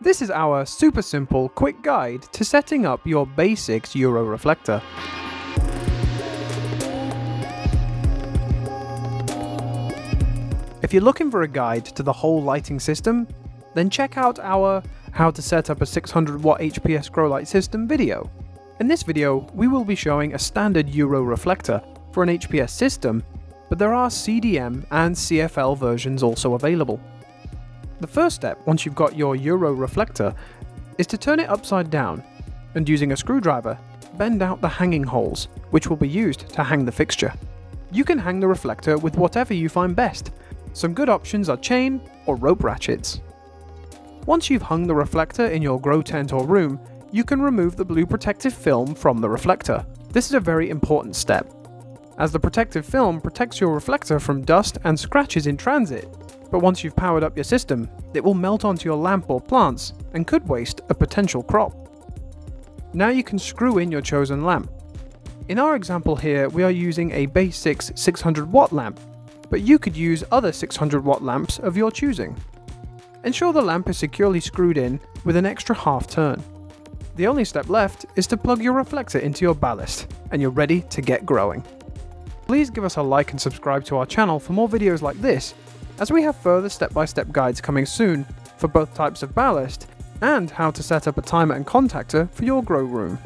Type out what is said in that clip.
This is our super simple, quick guide to setting up your BAY6 Euro Reflector. If you're looking for a guide to the whole lighting system, then check out our How to Set Up a 600 Watt HPS Grow Light System video. In this video, we will be showing a standard Euro reflector for an HPS system, but there are CDM and CFL versions also available. The first step, once you've got your Euro reflector, is to turn it upside down and using a screwdriver, bend out the hanging holes, which will be used to hang the fixture. You can hang the reflector with whatever you find best. Some good options are chain or rope ratchets. Once you've hung the reflector in your grow tent or room, you can remove the blue protective film from the reflector. This is a very important step, as the protective film protects your reflector from dust and scratches in transit. But once you've powered up your system, it will melt onto your lamp or plants and could waste a potential crop. Now you can screw in your chosen lamp. In our example here, we are using a BAY6 600 watt lamp, but you could use other 600 watt lamps of your choosing. Ensure the lamp is securely screwed in with an extra half turn. The only step left is to plug your reflector into your ballast, and you're ready to get growing. Please give us a like and subscribe to our channel for more videos like this, as we have further step-by-step guides coming soon for both types of ballast and how to set up a timer and contactor for your grow room.